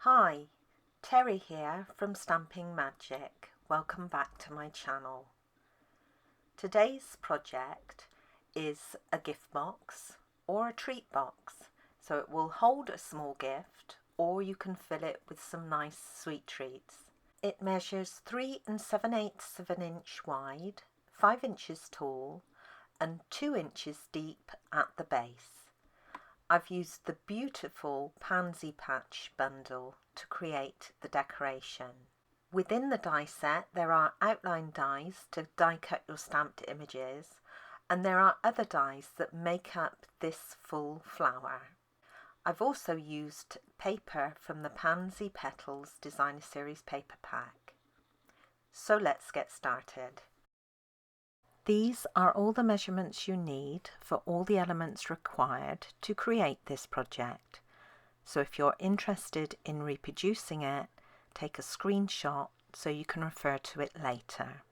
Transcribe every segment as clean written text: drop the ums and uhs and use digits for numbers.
Hi, Teri here from Stamping Magic. Welcome back to my channel. Today's project is a gift box or a treat box, so it will hold a small gift or you can fill it with some nice sweet treats. It measures 3 7/8 of an inch wide, 5 inches tall and 2 inches deep at the base. I've used the beautiful Pansy patch bundle to create the decoration. Within the die set there are outline dies to die cut your stamped images, and there are other dies that make up this full flower. I've also used paper from the Pansy Petals Designer Series paper pack. So let's get started. These are all the measurements you need for all the elements required to create this project. So if you're interested in reproducing it, take a screenshot so you can refer to it later.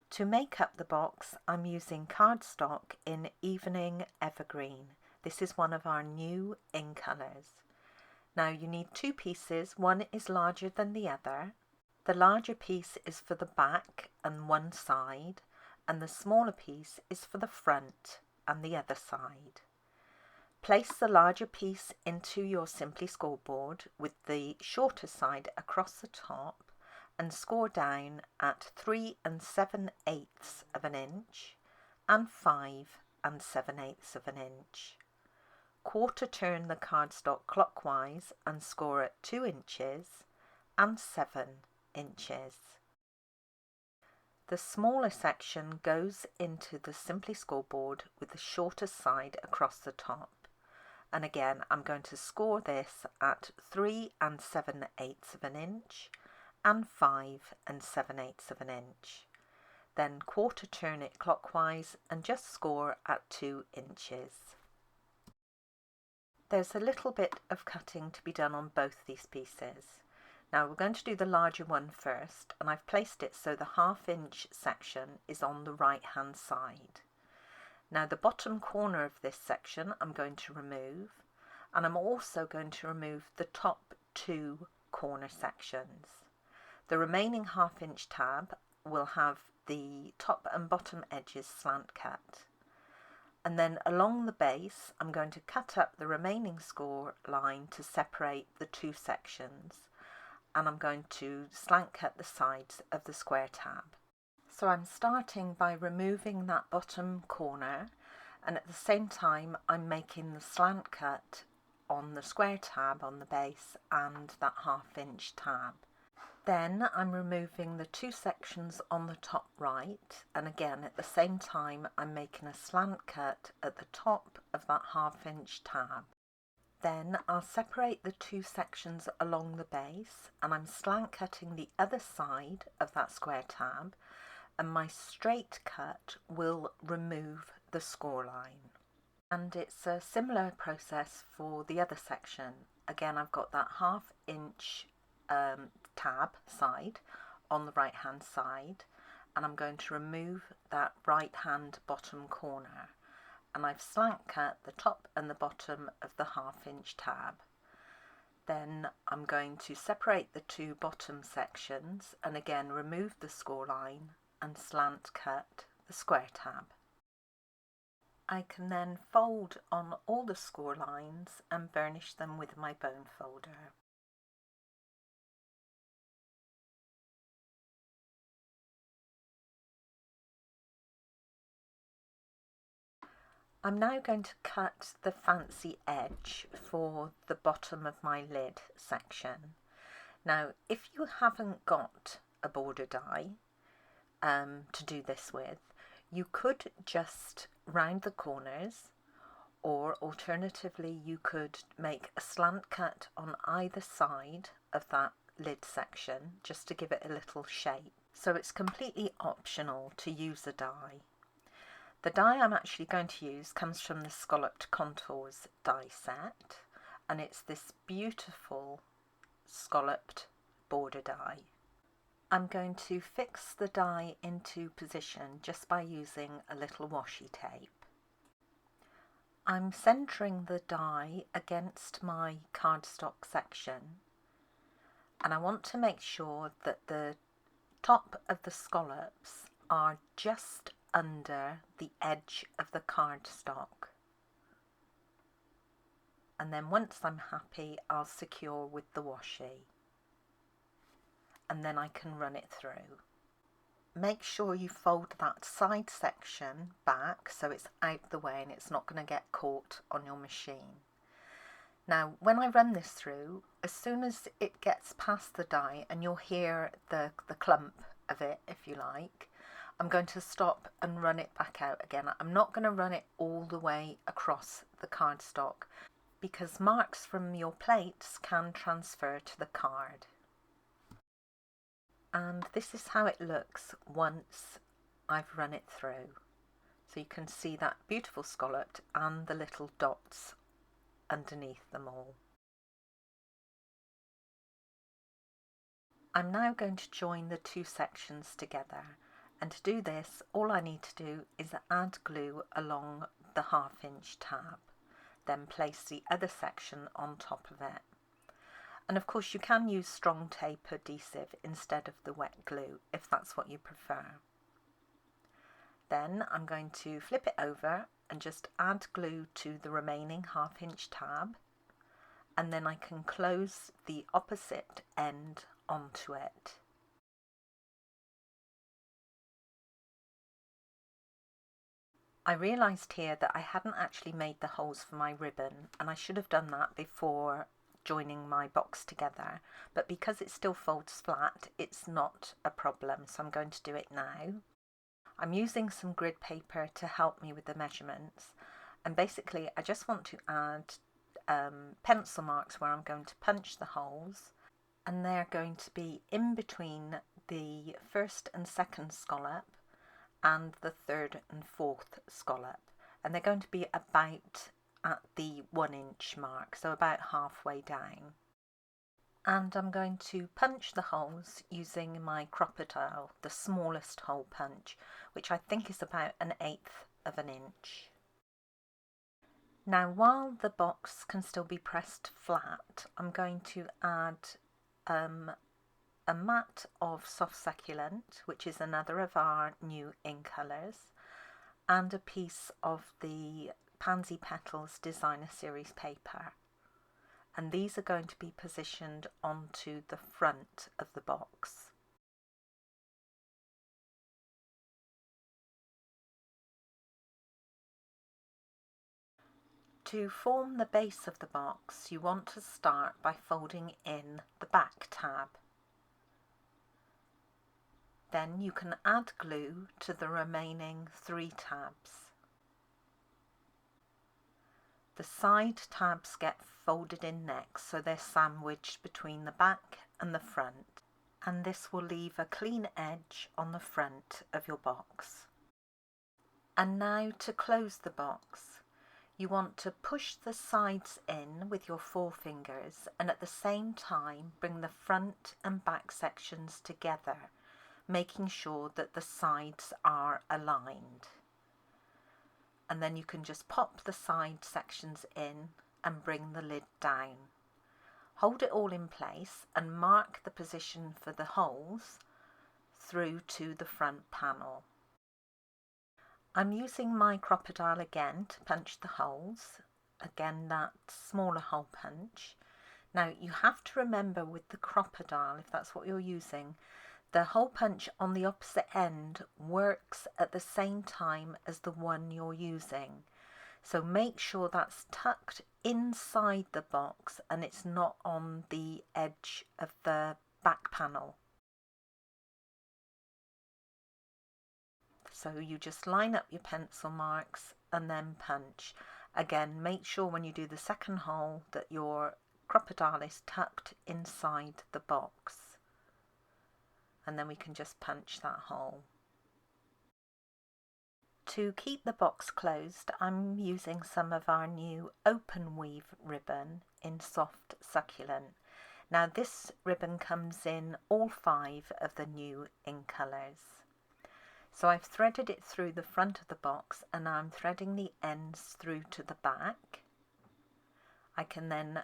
To make up the box, I'm using cardstock in Evening Evergreen. This is one of our new in colours. Now you need 2 pieces, one is larger than the other. The larger piece is for the back and one side, and the smaller piece is for the front and the other side. Place the larger piece into your Simply scoreboard with the shorter side across the top and score down at 3 7/8 of an inch and 5 7/8 of an inch. Quarter turn the cardstock clockwise and score at 2 inches and 7 inches. The smaller section goes into the Simply scoreboard with the shorter side across the top. And again, I'm going to score this at 3 7/8 of an inch and 5 7/8 of an inch. Then quarter turn it clockwise and just score at 2 inches. There's a little bit of cutting to be done on both these pieces. Now we're going to do the larger one first, and I've placed it so the 1/2 inch section is on the right hand side. Now the bottom corner of this section I'm going to remove, and I'm also going to remove the top 2 corner sections. The remaining 1/2 inch tab will have the top and bottom edges slant cut. And then along the base I'm going to cut up the remaining score line to separate the 2 sections, and I'm going to slant cut the sides of the square tab. So I'm starting by removing that bottom corner, and at the same time I'm making the slant cut on the square tab on the base and that 1/2 inch tab. Then I'm removing the 2 sections on the top right, and again at the same time I'm making a slant cut at the top of that 1/2 inch tab. Then I'll separate the 2 sections along the base, and I'm slant cutting the other side of that square tab, and my straight cut will remove the score line. And it's a similar process for the other section. Again, I've got that 1/2 inch tab side on the right hand side, and I'm going to remove that right hand bottom corner. And I've slant cut the top and the bottom of the 1/2 inch tab. Then I'm going to separate the 2 bottom sections and again remove the score line and slant cut the square tab. I can then fold on all the score lines and burnish them with my bone folder. I'm now going to cut the fancy edge for the bottom of my lid section. Now, if you haven't got a border die to do this with, you could just round the corners, or alternatively you could make a slant cut on either side of that lid section just to give it a little shape. So it's completely optional to use a die. The die I'm actually going to use comes from the Scalloped Contours die set, and it's this beautiful scalloped border die. I'm going to fix the die into position just by using a little washi tape. I'm centering the die against my cardstock section And I want to make sure that the top of the scallops are just under the edge of the cardstock. And then once I'm happy, I'll secure with the washi. And then I can run it through. Make sure you fold that side section back so it's out the way and it's not going to get caught on your machine. Now, when I run this through, as soon as it gets past the die, and you'll hear the clump of it, if you like, I'm going to stop and run it back out again. I'm not going to run it all the way across the cardstock because marks from your plates can transfer to the card. And this is how it looks once I've run it through. So you can see that beautiful scalloped and the little dots underneath them all. I'm now going to join the two sections together, and to do this all I need to do is add glue along the 1/2 inch tab, then place the other section on top of it. And of course you can use strong tape adhesive instead of the wet glue if that's what you prefer. Then I'm going to flip it over and just add glue to the remaining 1/2 inch tab, and then I can close the opposite end onto it. I realised here that I hadn't actually made the holes for my ribbon, and I should have done that before joining my box together, but because it still folds flat, it's not a problem, so I'm going to do it now. I'm using some grid paper to help me with the measurements, and basically I just want to add pencil marks where I'm going to punch the holes, and they're going to be in between the first and second scallop and the third and fourth scallop, and they're going to be about at the 1 inch mark, so about halfway down. And I'm going to punch the holes using my crocodile, the smallest hole punch, which I think is about 1/8 of an inch. Now, while the box can still be pressed flat, I'm going to add a mat of soft succulent, which is another of our new in colours, and a piece of the Pansy Petals Designer Series paper. And these are going to be positioned onto the front of the box. To form the base of the box, you want to start by folding in the back tab. Then you can add glue to the remaining 3 tabs. The side tabs get folded in next, so they're sandwiched between the back and the front, and this will leave a clean edge on the front of your box. And now to close the box, you want to push the sides in with your forefingers and at the same time bring the front and back sections together, making sure that the sides are aligned. And then you can just pop the side sections in and bring the lid down. Hold it all in place and mark the position for the holes through to the front panel. I'm using my crocodile again to punch the holes, again that smaller hole punch. Now you have to remember with the crocodile, if that's what you're using, the hole punch on the opposite end works at the same time as the one you're using. So make sure that's tucked inside the box and it's not on the edge of the back panel. So you just line up your pencil marks and then punch. Again, make sure when you do the second hole that your crocodile is tucked inside the box. And then we can just punch that hole. To keep the box closed, I'm using some of our new open weave ribbon in soft succulent. Now this ribbon comes in all 5 of the new in colours. So I've threaded it through the front of the box and now I'm threading the ends through to the back. I can then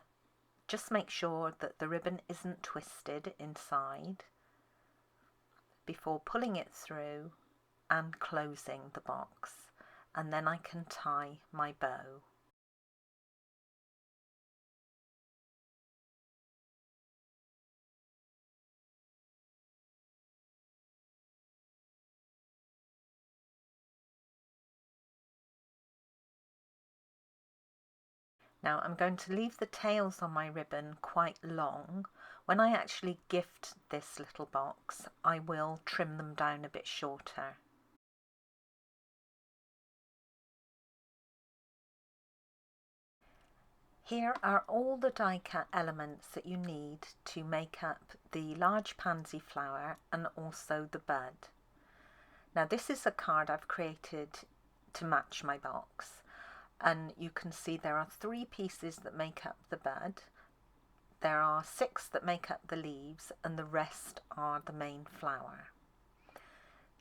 Just make sure that the ribbon isn't twisted inside before pulling it through and closing the box, and then I can tie my bow. Now I'm going to leave the tails on my ribbon quite long. When I actually gift this little box, I will trim them down a bit shorter. Here are all the die cut elements that you need to make up the large pansy flower and also the bud. Now this is a card I've created to match my box, and you can see there are 3 pieces that make up the bud, there are 6 that make up the leaves, and the rest are the main flower.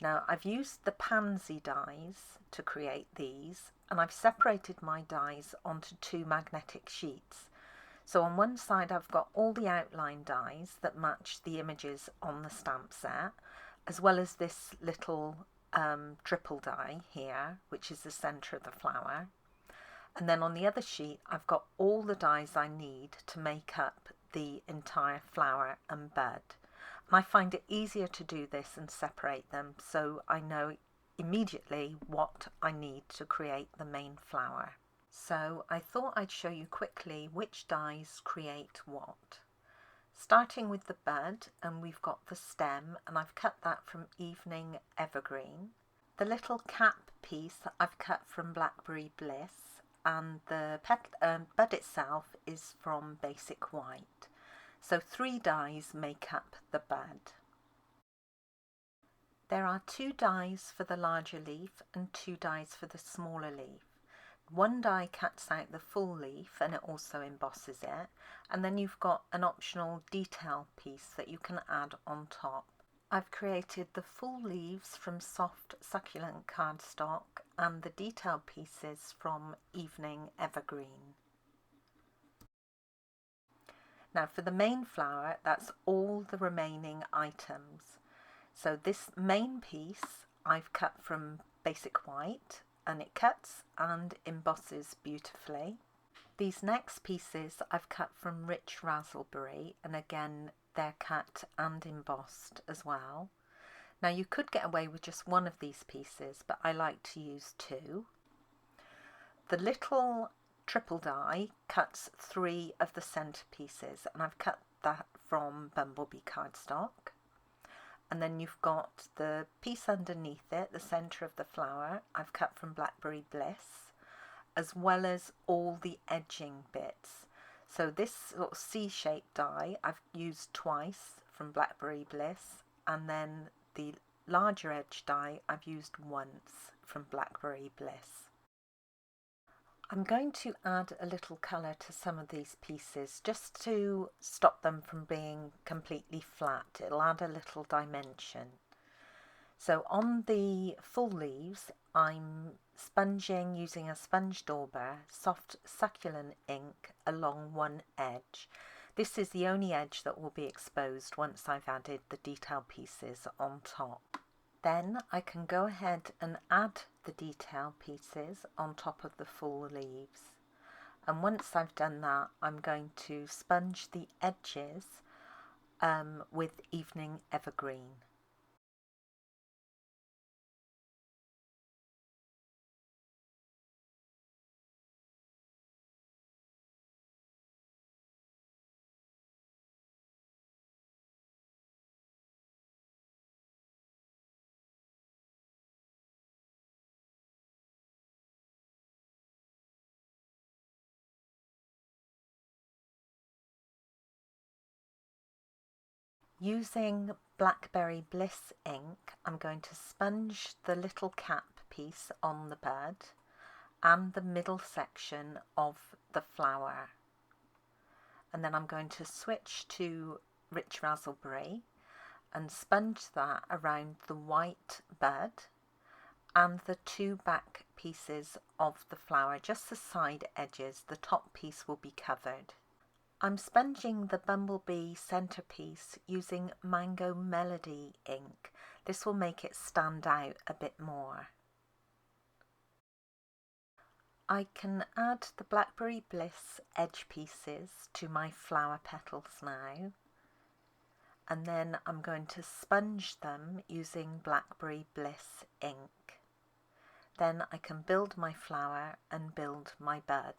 Now I've used the pansy dies to create these, and I've separated my dies onto 2 magnetic sheets. So on one side I've got all the outline dies that match the images on the stamp set, as well as this little triple die here, which is the centre of the flower. And then on the other sheet I've got all the dies I need to make up the entire flower and bud. And I find it easier to do this and separate them, so I know immediately what I need to create the main flower. So I thought I'd show you quickly which dies create what. Starting with the bud, and we've got the stem, and I've cut that from Evening Evergreen. The little cap piece I've cut from Blackberry Bliss, and the bud itself is from Basic White. So 3 dies make up the bud. There are 2 dies for the larger leaf and 2 dies for the smaller leaf. One die cuts out the full leaf and it also embosses it, and then you've got an optional detail piece that you can add on top. I've created the full leaves from soft succulent cardstock and the detail pieces from Evening Evergreen. Now for the main flower, that's all the remaining items. So this main piece I've cut from Basic White, and it cuts and embosses beautifully. These next pieces I've cut from Rich Raspberry, and again they're cut and embossed as well. Now you could get away with just one of these pieces, but I like to use 2. The little triple die cuts 3 of the centre pieces, and I've cut that from Bumblebee cardstock. And then you've got the piece underneath it, the centre of the flower, I've cut from Blackberry Bliss, as well as all the edging bits. So this sort of C-shaped die I've used twice from Blackberry Bliss, and then the larger edge die I've used once from Blackberry Bliss. I'm going to add a little colour to some of these pieces just to stop them from being completely flat. It'll add a little dimension. So on the full leaves I'm sponging using a sponge dauber soft succulent ink along one edge. This is the only edge that will be exposed once I've added the detail pieces on top. Then I can go ahead and add the detail pieces on top of the full leaves. And once I've done that, I'm going to sponge the edges with Evening Evergreen. Using Blackberry Bliss ink, I'm going to sponge the little cap piece on the bud and the middle section of the flower. And then I'm going to switch to Rich Raspberry and sponge that around the white bud and the 2 back pieces of the flower, just the side edges. The top piece will be covered. I'm sponging the bumblebee centerpiece using Mango Melody ink. This will make it stand out a bit more. I can add the Blackberry Bliss edge pieces to my flower petals now, and then I'm going to sponge them using Blackberry Bliss ink. Then I can build my flower and build my bud.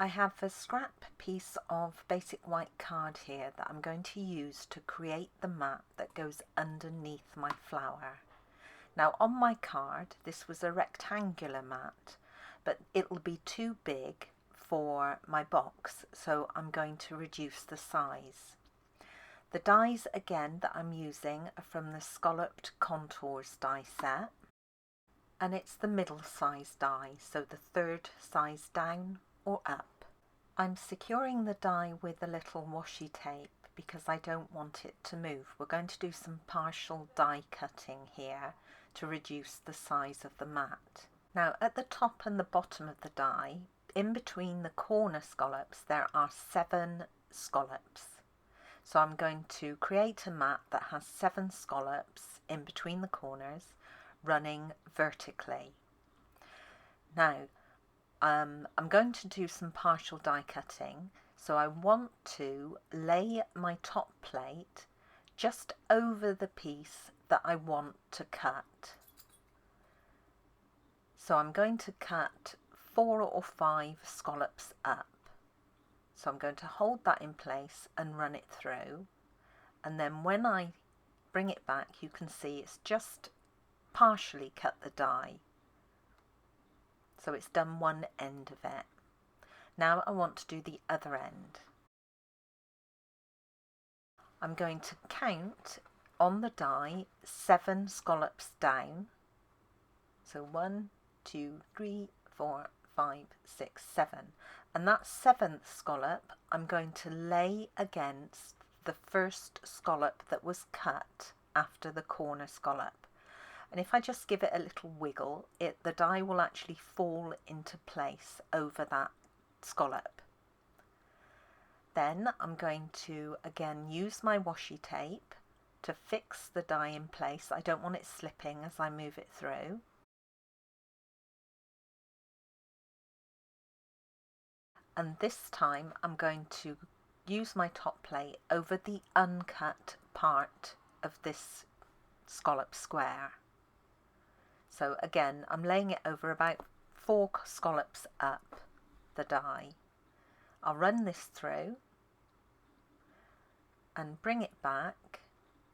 I have a scrap piece of basic white card here that I'm going to use to create the mat that goes underneath my flower. Now on my card this was a rectangular mat, but it'll be too big for my box, so I'm going to reduce the size. The dies again that I'm using are from the Scalloped Contours die set, and it's the middle size die, so the third size down or up. I'm securing the die with a little washi tape because I don't want it to move. We're going to do some partial die cutting here to reduce the size of the mat. Now at the top and the bottom of the die, in between the corner scallops, there are 7 scallops. So I'm going to create a mat that has 7 scallops in between the corners running vertically. Now I'm going to do some partial die cutting, so I want to lay my top plate just over the piece that I want to cut. So I'm going to cut 4 or 5 scallops up. So I'm going to hold that in place and run it through, and then when I bring it back you can see it's just partially cut the die. So it's done one end of it. Now I want to do the other end. I'm going to count on the die 7 scallops down. So 1, 2, 3, 4, 5, 6, 7. And that 7th scallop I'm going to lay against the first scallop that was cut after the corner scallop. And if I just give it a little wiggle, the die will actually fall into place over that scallop. Then I'm going to again use my washi tape to fix the die in place. I don't want it slipping as I move it through. And this time I'm going to use my top plate over the uncut part of this scallop square. So again, I'm laying it over about 4 scallops up the die. I'll run this through and bring it back,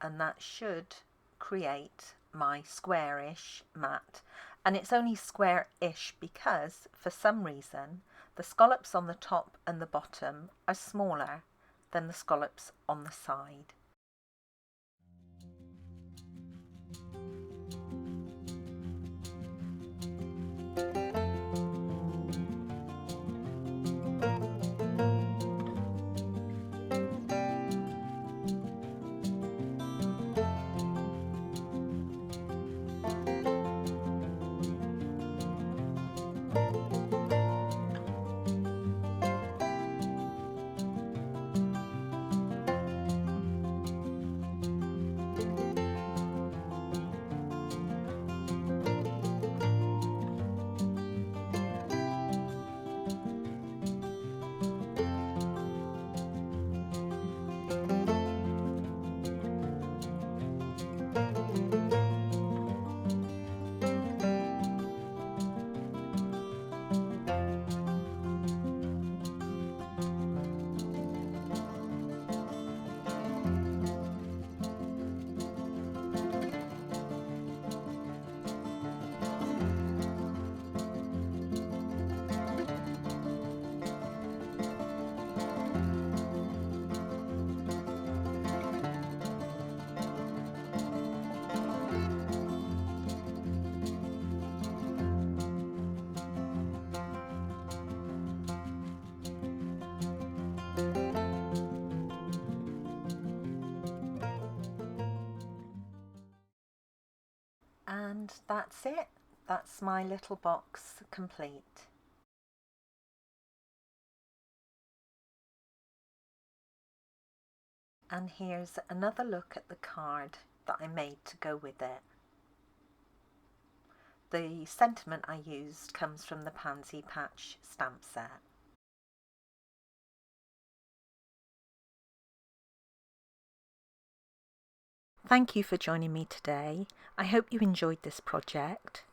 and that should create my squarish mat. And it's only square-ish because for some reason the scallops on the top and the bottom are smaller than the scallops on the side. And that's it. That's my little box complete. And here's another look at the card that I made to go with it. The sentiment I used comes from the Pansy patch stamp set. Thank you for joining me today. I hope you enjoyed this project.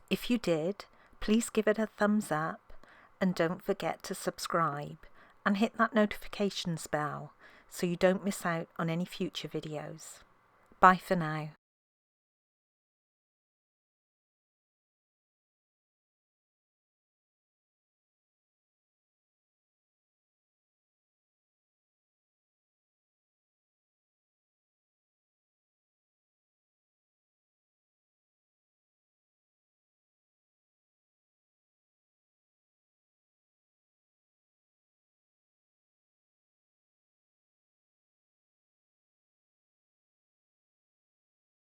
If you did, please give it a thumbs up and don't forget to subscribe and hit that notifications bell so you don't miss out on any future videos. Bye for now.